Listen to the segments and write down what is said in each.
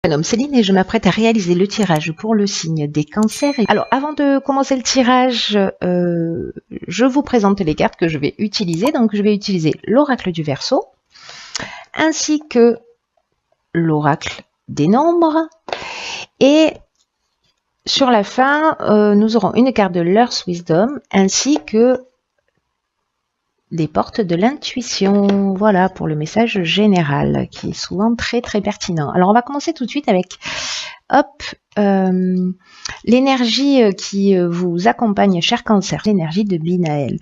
Prénom Céline et je m'apprête à réaliser le tirage pour le signe des cancers. Alors avant de commencer le tirage, je vous présente les cartes que je vais utiliser. Donc je vais utiliser l'oracle du Verseau ainsi que l'oracle des nombres. Et sur la fin, nous aurons une carte de l'Earth Wisdom ainsi que des portes de l'intuition. Voilà pour le message général qui est souvent très très pertinent. Alors on va commencer tout de suite avec l'énergie qui vous accompagne, cher Cancer, l'énergie de Binaël.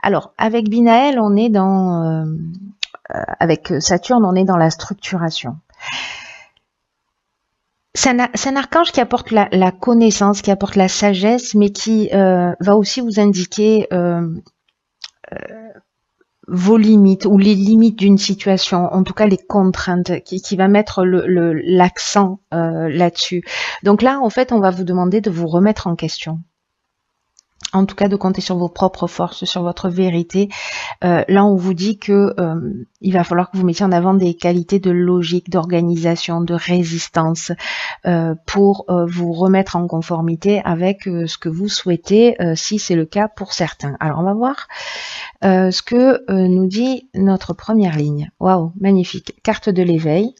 Alors avec Binaël, on est dans avec Saturne, on est dans la structuration. C'est un archange qui apporte la connaissance, qui apporte la sagesse, mais qui va aussi vous indiquer vos limites ou les limites d'une situation, en tout cas les contraintes, qui va mettre l'accent là-dessus. Donc là, en fait, on va vous demander de vous remettre en question. En tout cas, de compter sur vos propres forces, sur votre vérité. Là, on vous dit que il va falloir que vous mettiez en avant des qualités de logique, d'organisation, de résistance pour vous remettre en conformité avec ce que vous souhaitez, si c'est le cas pour certains. Alors, on va voir ce que nous dit notre première ligne. Waouh, magnifique. Carte de l'éveil.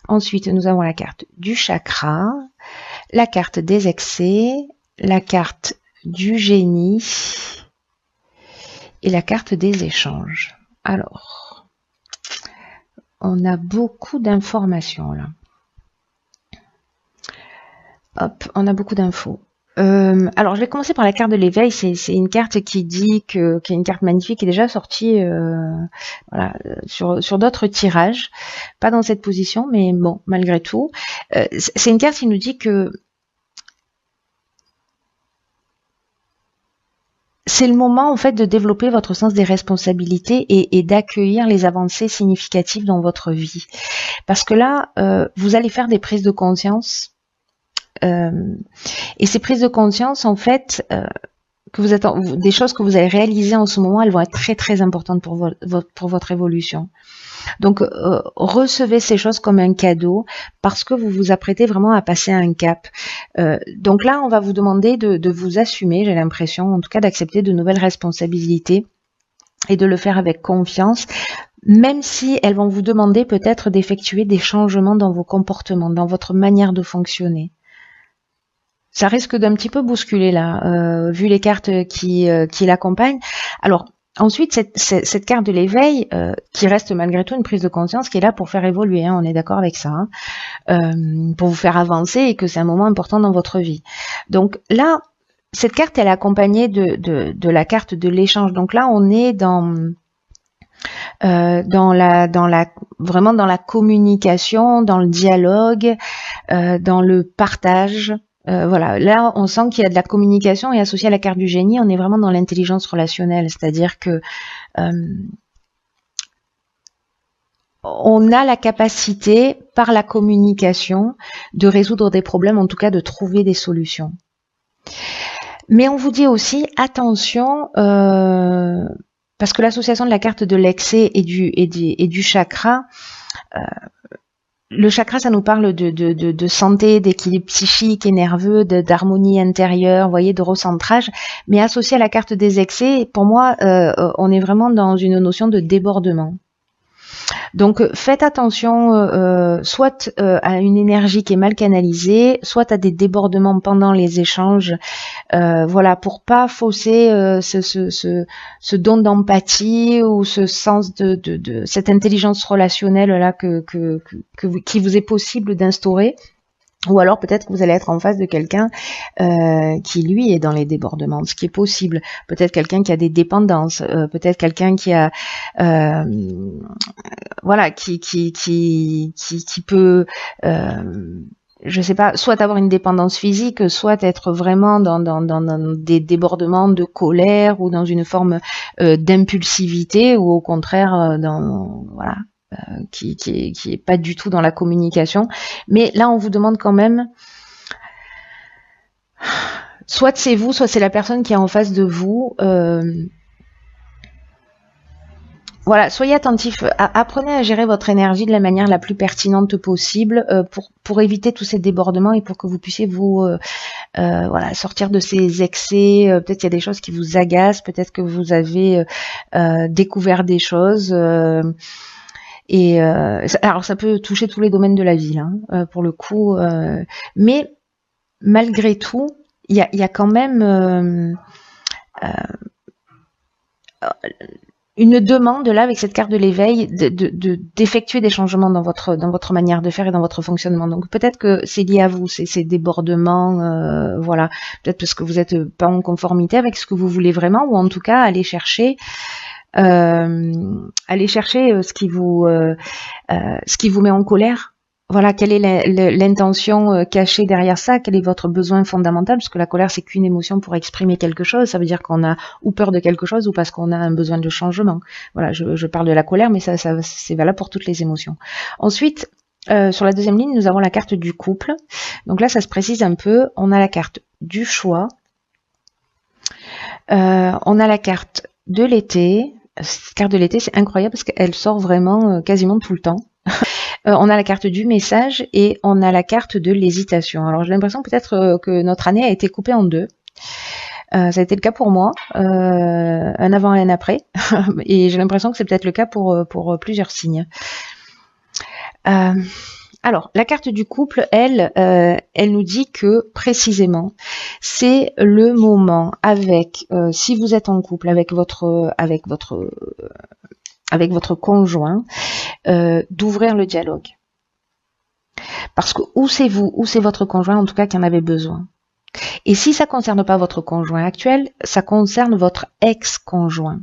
Ensuite, nous avons la carte du chakra, la carte des excès, la carte du génie et la carte des échanges. Alors, on a beaucoup d'informations là. Hop, on a beaucoup d'infos. Alors, je vais commencer par la carte de l'éveil. C'est une carte qui dit qui est une carte magnifique, qui est déjà sortie voilà, sur d'autres tirages. Pas dans cette position, mais bon, malgré tout. C'est une carte qui nous dit que c'est le moment en fait de développer votre sens des responsabilités et d'accueillir les avancées significatives dans votre vie. Parce que là, vous allez faire des prises de conscience. Et ces prises de conscience, en fait, des choses que vous allez réaliser en ce moment, elles vont être très très importantes pour votre évolution. Donc, recevez ces choses comme un cadeau parce que vous vous apprêtez vraiment à passer un cap. Donc là, on va vous demander de vous assumer, j'ai l'impression, en tout cas d'accepter de nouvelles responsabilités et de le faire avec confiance, même si elles vont vous demander peut-être d'effectuer des changements dans vos comportements, dans votre manière de fonctionner. Ça risque d'un petit peu bousculer là, vu les cartes qui l'accompagnent. Alors, ensuite, cette carte de l'éveil, qui reste malgré tout une prise de conscience, qui est là pour faire évoluer, hein, on est d'accord avec ça, hein, pour vous faire avancer et que c'est un moment important dans votre vie. Donc là, cette carte, elle est accompagnée de la carte de l'échange. Donc là, on est vraiment dans la communication, dans le dialogue, dans le partage. Voilà, là on sent qu'il y a de la communication et associé à la carte du génie, on est vraiment dans l'intelligence relationnelle, c'est-à-dire que on a la capacité par la communication de résoudre des problèmes, en tout cas de trouver des solutions. Mais on vous dit aussi attention, parce que l'association de la carte de l'excès et du chakra, le chakra, ça nous parle de santé, d'équilibre psychique et nerveux, d'harmonie intérieure, vous voyez, de recentrage. Mais associé à la carte des excès, pour moi, on est vraiment dans une notion de débordement. Donc faites attention soit à une énergie qui est mal canalisée, soit à des débordements pendant les échanges, voilà, pour pas fausser ce don d'empathie ou ce sens de cette intelligence relationnelle là qui vous est possible d'instaurer. Ou alors peut-être que vous allez être en face de quelqu'un qui lui est dans les débordements, ce qui est possible. Peut-être quelqu'un qui a des dépendances, peut-être quelqu'un qui a voilà, qui peut je sais pas, soit avoir une dépendance physique, soit être vraiment dans des débordements de colère ou dans une forme d'impulsivité ou au contraire voilà. Qui est pas du tout dans la communication. Mais là, on vous demande quand même, soit c'est vous, soit c'est la personne qui est en face de vous. Voilà, soyez attentif, apprenez à gérer votre énergie de la manière la plus pertinente possible pour éviter tous ces débordements et pour que vous puissiez vous voilà, sortir de ces excès. Peut-être qu'il y a des choses qui vous agacent, peut-être que vous avez découvert des choses. Alors ça peut toucher tous les domaines de la vie, hein, pour le coup. Mais malgré tout, il y a quand même une demande là avec cette carte de l'éveil d'effectuer des changements dans votre manière de faire et dans votre fonctionnement. Donc peut-être que c'est lié à vous, ces débordements, voilà. Peut-être parce que vous n'êtes pas en conformité avec ce que vous voulez vraiment, ou en tout cas aller chercher ce qui vous met en colère. Voilà, quelle est l'intention cachée derrière ça? Quel est votre besoin fondamental? Parce que la colère, c'est qu'une émotion pour exprimer quelque chose. Ça veut dire qu'on a ou peur de quelque chose ou parce qu'on a un besoin de changement. Voilà, je parle de la colère, mais ça c'est valable pour toutes les émotions. Ensuite, sur la deuxième ligne, nous avons la carte du couple. Donc là, ça se précise un peu. On a la carte du choix. On a la carte de l'été. Cette carte de l'été, c'est incroyable parce qu'elle sort vraiment quasiment tout le temps. On a la carte du message et on a la carte de l'hésitation. Alors j'ai l'impression peut-être que notre année a été coupée en deux. Ça a été le cas pour moi, un avant et un après, et j'ai l'impression que c'est peut-être le cas pour plusieurs signes. Alors, la carte du couple, elle nous dit que précisément, c'est le moment si vous êtes en couple avec votre conjoint, d'ouvrir le dialogue. Parce que ou c'est vous, ou c'est votre conjoint, en tout cas, qui en avait besoin. Et si ça ne concerne pas votre conjoint actuel, ça concerne votre ex-conjoint.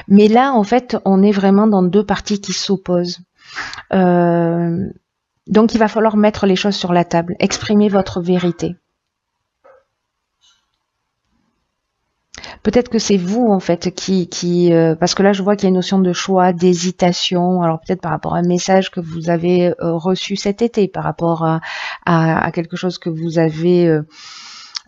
Mais là, en fait, on est vraiment dans deux parties qui s'opposent. Donc, il va falloir mettre les choses sur la table, exprimer votre vérité. Peut-être que c'est vous, en fait, parce que là, je vois qu'il y a une notion de choix, d'hésitation. Alors, peut-être par rapport à un message que vous avez reçu cet été, par rapport à quelque chose que vous avez...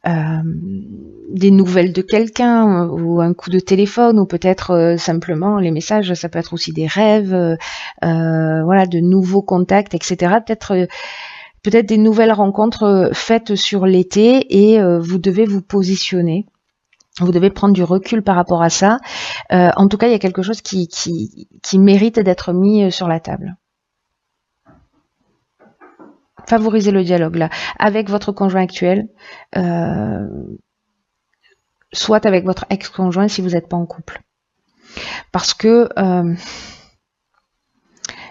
des nouvelles de quelqu'un ou un coup de téléphone ou peut-être simplement les messages, ça peut être aussi des rêves, voilà, de nouveaux contacts, etc. Peut-être des nouvelles rencontres faites sur l'été et vous devez vous positionner. Vous devez prendre du recul par rapport à ça. En tout cas, il y a quelque chose qui mérite d'être mis sur la table. Favorisez le dialogue là, avec votre conjoint actuel, soit avec votre ex-conjoint si vous n'êtes pas en couple. Parce que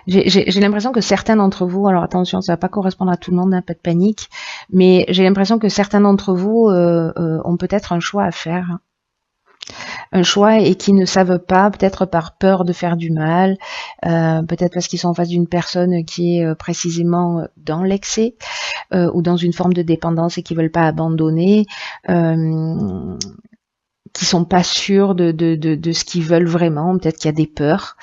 j'ai l'impression que certains d'entre vous, alors attention, ça ne va pas correspondre à tout le monde, hein, pas de panique, mais j'ai l'impression que certains d'entre vous ont peut-être un choix à faire. Un choix et qui ne savent pas, peut-être par peur de faire du mal, peut-être parce qu'ils sont en face d'une personne qui est précisément dans l'excès ou dans une forme de dépendance et qui veulent pas abandonner, qui sont pas sûrs de ce qu'ils veulent vraiment, peut-être qu'il y a des peurs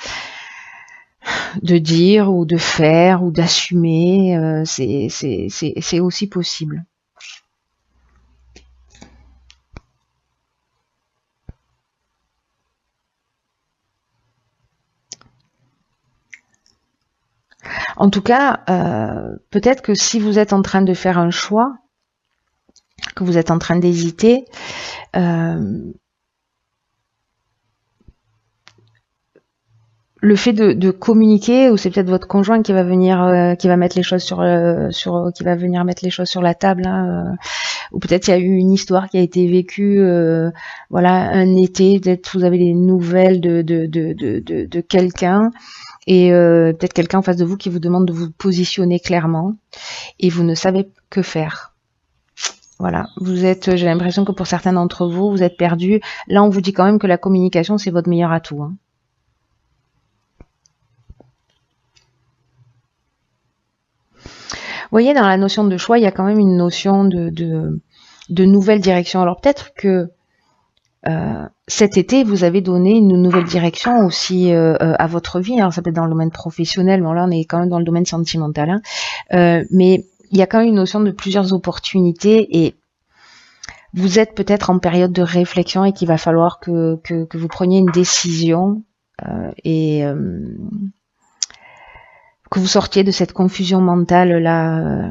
de dire ou de faire ou d'assumer, c'est aussi possible. En tout cas, peut-être que si vous êtes en train de faire un choix, que vous êtes en train d'hésiter, le fait de communiquer, ou c'est peut-être votre conjoint qui va venir, qui va mettre les choses qui va venir mettre les choses sur la table, hein, ou peut-être il y a eu une histoire qui a été vécue, voilà, un été, peut-être vous avez des nouvelles de quelqu'un. Et peut-être quelqu'un en face de vous qui vous demande de vous positionner clairement et vous ne savez que faire. Voilà, j'ai l'impression que pour certains d'entre vous, vous êtes perdus. Là, on vous dit quand même que la communication, c'est votre meilleur atout, hein. Vous voyez, dans la notion de choix, il y a quand même une notion de nouvelle direction. Alors peut-être que cet été, vous avez donné une nouvelle direction aussi à votre vie. Alors ça peut être dans le domaine professionnel, mais là on est quand même dans le domaine sentimental, hein. Mais il y a quand même une notion de plusieurs opportunités et vous êtes peut-être en période de réflexion et qu'il va falloir que vous preniez une décision et que vous sortiez de cette confusion mentale là.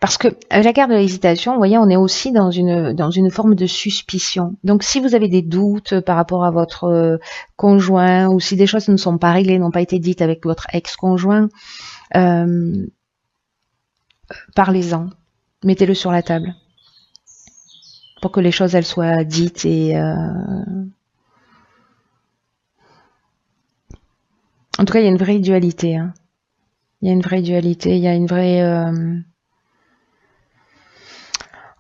Parce que avec la carte de l'hésitation, vous voyez, on est aussi dans une forme de suspicion. Donc, si vous avez des doutes par rapport à votre conjoint, ou si des choses ne sont pas réglées, n'ont pas été dites avec votre ex-conjoint, parlez-en, mettez-le sur la table, pour que les choses elles soient dites et en tout cas, il y a une vraie dualité. Hein. Il y a une vraie dualité, il y a une vraie.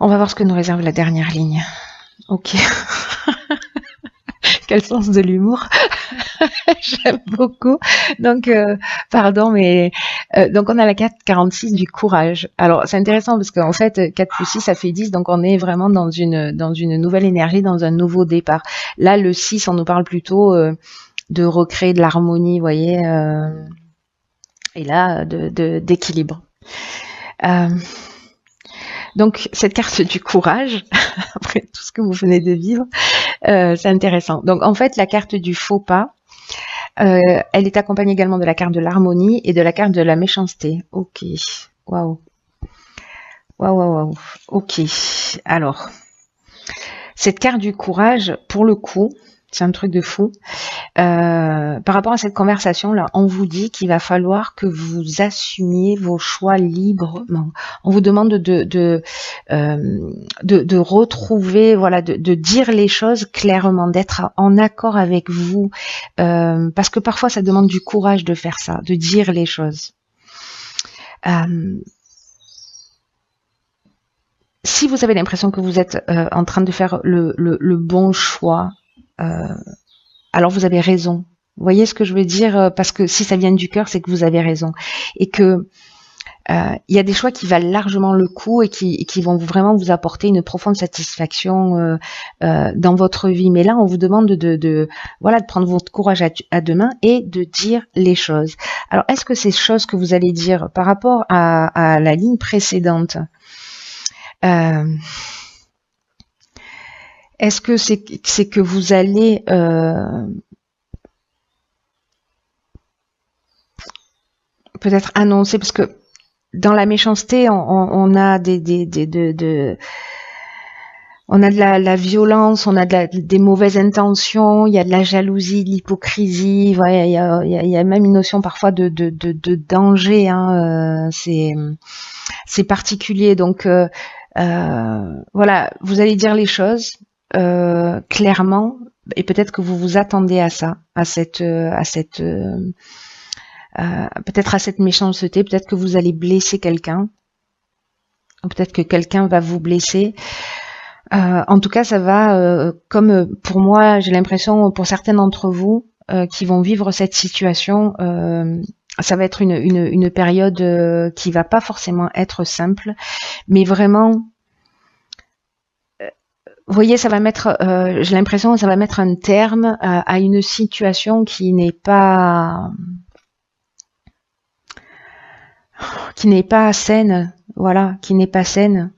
On va voir ce que nous réserve la dernière ligne. Ok. Quel sens de l'humour. J'aime beaucoup. Donc, pardon, mais donc on a la carte 46 du courage. Alors, c'est intéressant parce qu'en fait, 4 plus 6, ça fait 10. Donc, on est vraiment dans une nouvelle énergie, dans un nouveau départ. Là, le 6, on nous parle plutôt de recréer de l'harmonie, vous voyez, et là, d'équilibre. Donc, cette carte du courage, après tout ce que vous venez de vivre, c'est intéressant. Donc, en fait, la carte du faux pas, elle est accompagnée également de la carte de l'harmonie et de la carte de la méchanceté. Ok, waouh. Waouh. Ok, alors, cette carte du courage, pour le coup, c'est un truc de fou. Par rapport à cette conversation-là, on vous dit qu'il va falloir que vous assumiez vos choix librement. On vous demande de retrouver, voilà, de dire les choses clairement, d'être en accord avec vous, parce que parfois ça demande du courage de faire ça, de dire les choses. Si vous avez l'impression que vous êtes en train de faire le bon choix, alors vous avez raison. Vous voyez ce que je veux dire? Parce que si ça vient du cœur, c'est que vous avez raison. Et que il y a des choix qui valent largement le coup et qui vont vraiment vous apporter une profonde satisfaction dans votre vie. Mais là, on vous demande de prendre votre courage à deux mains et de dire les choses. Alors, est-ce que ces choses que vous allez dire par rapport à la ligne précédente, est-ce que c'est que vous allez peut-être annoncer, parce que dans la méchanceté, on a on a de la violence, on a des mauvaises intentions, il y a de la jalousie, de l'hypocrisie, ouais, il y a même une notion parfois de danger, hein, c'est particulier. Donc voilà, vous allez dire les choses clairement, et peut-être que vous vous attendez à ça, peut-être à cette méchanceté, peut-être que vous allez blesser quelqu'un, ou peut-être que quelqu'un va vous blesser. En tout cas, ça va, comme pour moi, j'ai l'impression, pour certains d'entre vous qui vont vivre cette situation, ça va être une période qui va pas forcément être simple, mais vraiment, vous voyez, ça va mettre, j'ai l'impression, ça va mettre un terme à une situation qui n'est pas saine, voilà, qui n'est pas saine.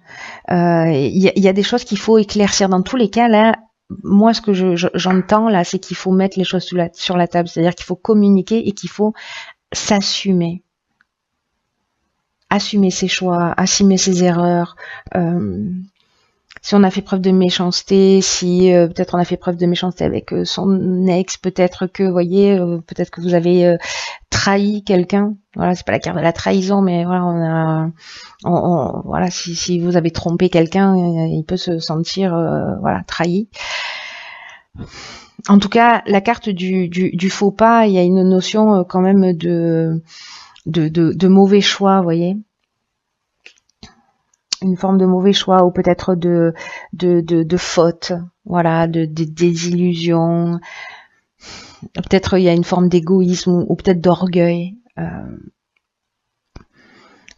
Il y a des choses qu'il faut éclaircir. Dans tous les cas, là, moi, ce que j'entends là, c'est qu'il faut mettre les choses sur la table, c'est-à-dire qu'il faut communiquer et qu'il faut s'assumer, assumer ses choix, assumer ses erreurs. Si on a fait preuve de méchanceté, si peut-être on a fait preuve de méchanceté avec son ex, peut-être que, vous voyez, peut-être que vous avez trahi quelqu'un. Voilà, c'est pas la carte de la trahison, mais voilà, voilà, si vous avez trompé quelqu'un, il peut se sentir voilà, trahi. En tout cas, la carte du faux pas, il y a une notion quand même de mauvais choix, vous voyez. Une forme de mauvais choix, ou peut-être de faute, voilà, de désillusion. Peut-être il y a une forme d'égoïsme ou peut-être d'orgueil.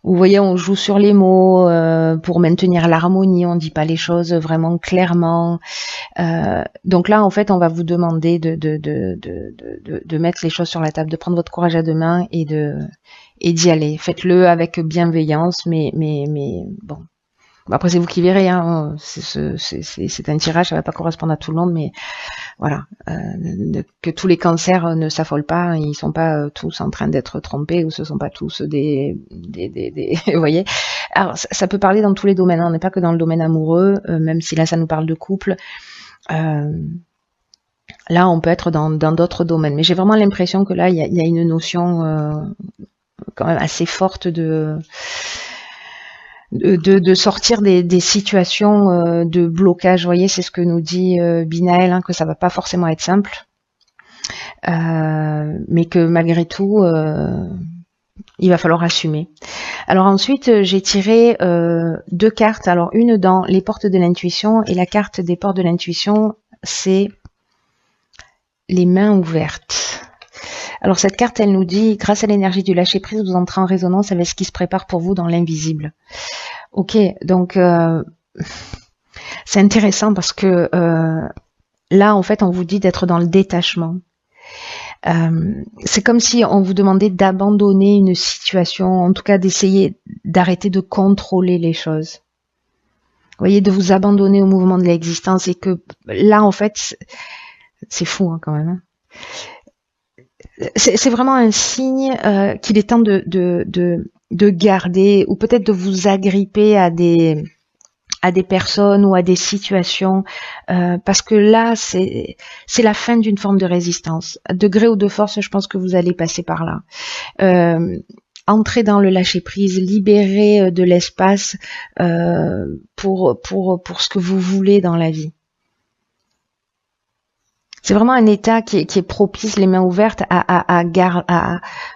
Vous voyez, on joue sur les mots pour maintenir l'harmonie, on dit pas les choses vraiment clairement. Donc là, en fait, on va vous demander de mettre les choses sur la table, de prendre votre courage à deux mains et d'y aller. Faites-le avec bienveillance, mais bon. Bon, après, c'est vous qui verrez, hein. C'est un tirage, ça va pas correspondre à tout le monde, mais voilà. Que tous les cancers ne s'affolent pas, ils sont pas tous en train d'être trompés, ou ce sont pas tous vous voyez. Alors, ça peut parler dans tous les domaines, hein. On n'est pas que dans le domaine amoureux, même si là, ça nous parle de couple. Là, on peut être dans d'autres domaines. Mais j'ai vraiment l'impression que là, il y a une notion quand même assez forte de sortir des situations de blocage. Vous voyez, c'est ce que nous dit Binaël, hein, que ça va pas forcément être simple, mais que malgré tout, il va falloir assumer. Alors ensuite, j'ai tiré 2 cartes. Alors une dans les portes de l'intuition, et la carte des portes de l'intuition, c'est les mains ouvertes. Alors cette carte, elle nous dit, grâce à l'énergie du lâcher-prise, vous entrez en résonance avec ce qui se prépare pour vous dans l'invisible. Ok, donc c'est intéressant parce que là, en fait, on vous dit d'être dans le détachement. C'est comme si on vous demandait d'abandonner une situation, en tout cas d'essayer d'arrêter de contrôler les choses. Vous voyez, de vous abandonner au mouvement de l'existence, et que là, en fait, c'est fou hein, quand même. Hein. C'est vraiment un signe qu'il est temps de garder, ou peut-être de vous agripper à des personnes ou à des situations, parce que là, c'est la fin d'une forme de résistance. À degré ou de force, je pense que vous allez passer par là. Entrer dans le lâcher-prise, libérer de l'espace pour ce que vous voulez dans la vie. C'est vraiment un état qui est propice, les mains ouvertes,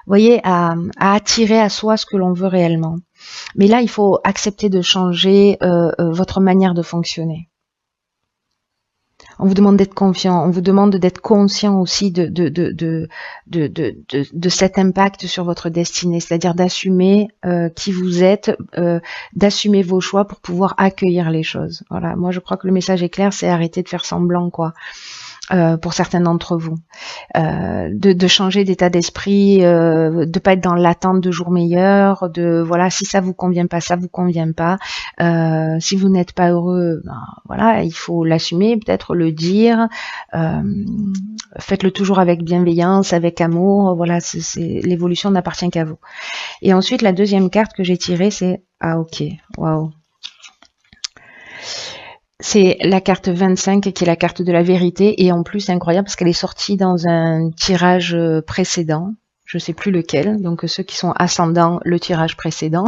voyez, à attirer à soi ce que l'on veut réellement. Mais là, il faut accepter de changer votre manière de fonctionner. On vous demande d'être confiant, on vous demande d'être conscient aussi de cet impact sur votre destinée, c'est-à-dire d'assumer qui vous êtes, d'assumer vos choix pour pouvoir accueillir les choses. Voilà, moi je crois que le message est clair, c'est arrêter de faire semblant, quoi. Pour certains d'entre vous, de changer d'état d'esprit, de pas être dans l'attente de jours meilleurs, de voilà, si ça vous convient pas, ça vous convient pas. Si vous n'êtes pas heureux, ben, voilà, il faut l'assumer, peut-être le dire. Faites-le toujours avec bienveillance, avec amour. Voilà, l'évolution n'appartient qu'à vous. Et ensuite, la deuxième carte que j'ai tirée, c'est ok, waouh. C'est la carte 25 qui est la carte de la vérité, et en plus c'est incroyable parce qu'elle est sortie dans un tirage précédent, je sais plus lequel, donc ceux qui sont ascendants, le tirage précédent,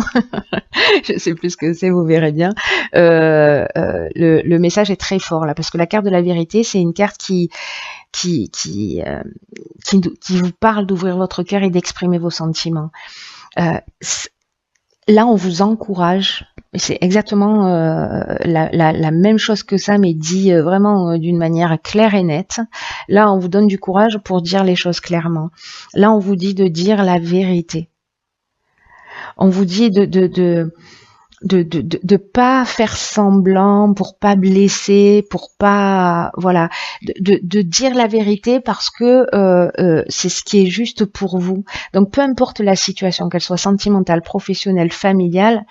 je sais plus ce que c'est, vous verrez bien. Le message est très fort là, parce que la carte de la vérité, c'est une carte qui vous parle d'ouvrir votre cœur et d'exprimer vos sentiments. Là, on vous encourage, c'est exactement la même chose que ça, mais dit vraiment d'une manière claire et nette. Là, on vous donne du courage pour dire les choses clairement. Là, on vous dit de dire la vérité. On vous dit de pas faire semblant, pour pas blesser, pour pas, voilà, de dire la vérité parce que c'est ce qui est juste pour vous. Donc peu importe la situation, qu'elle soit sentimentale, professionnelle, familiale,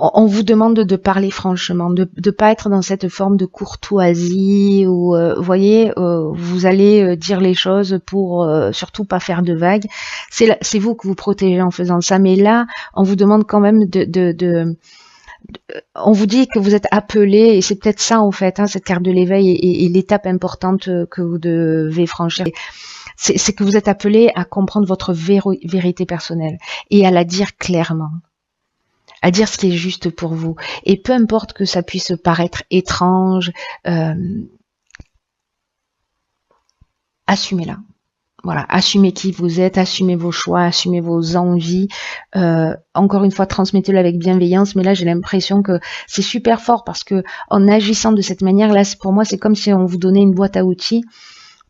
on vous demande de parler franchement, de pas être dans cette forme de courtoisie où, vous voyez, vous allez dire les choses pour surtout pas faire de vagues. C'est vous que vous protégez en faisant ça, mais là, on vous demande quand même on vous dit que vous êtes appelé, et c'est peut-être ça en fait, hein, cette carte de l'éveil et l'étape importante que vous devez franchir. C'est que vous êtes appelé à comprendre votre vérité personnelle et à la dire clairement, à dire ce qui est juste pour vous. Et peu importe que ça puisse paraître étrange, assumez-la. Voilà, assumez qui vous êtes, assumez vos choix, assumez vos envies. Encore une fois, transmettez-le avec bienveillance. Mais là, j'ai l'impression que c'est super fort parce que en agissant de cette manière, là, pour moi, c'est comme si on vous donnait une boîte à outils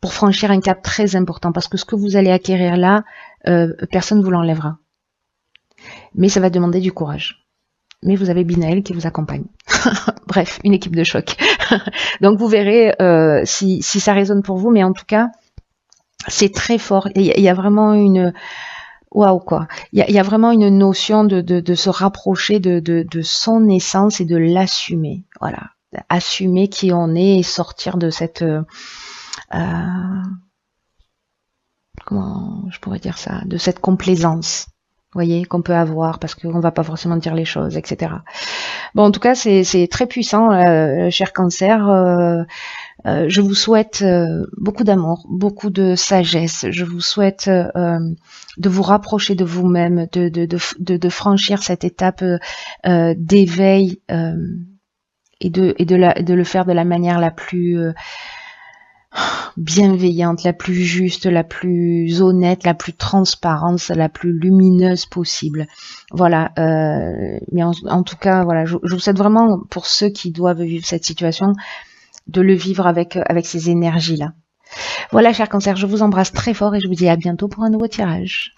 pour franchir un cap très important. Parce que ce que vous allez acquérir là, personne ne vous l'enlèvera. Mais ça va demander du courage. Mais vous avez Binaël qui vous accompagne. Bref, une équipe de choc. Donc vous verrez si ça résonne pour vous, mais en tout cas, c'est très fort. Il y a vraiment waouh quoi. Il y a vraiment une notion de se rapprocher de son essence et de l'assumer. Voilà. Assumer qui on est et sortir de cette comment je pourrais dire ça, de cette complaisance, vous voyez, qu'on peut avoir parce qu'on va pas forcément dire les choses, etc. Bon, en tout cas, c'est très puissant, cher Cancer. Je vous souhaite beaucoup d'amour, beaucoup de sagesse. Je vous souhaite de vous rapprocher de vous-même, de franchir cette étape d'éveil et de le faire de la manière la plus bienveillante, la plus juste, la plus honnête, la plus transparente, la plus lumineuse possible. Voilà. Mais en tout cas, voilà, je vous souhaite vraiment, pour ceux qui doivent vivre cette situation, de le vivre avec ces énergies-là. Voilà, cher Cancer, je vous embrasse très fort et je vous dis à bientôt pour un nouveau tirage.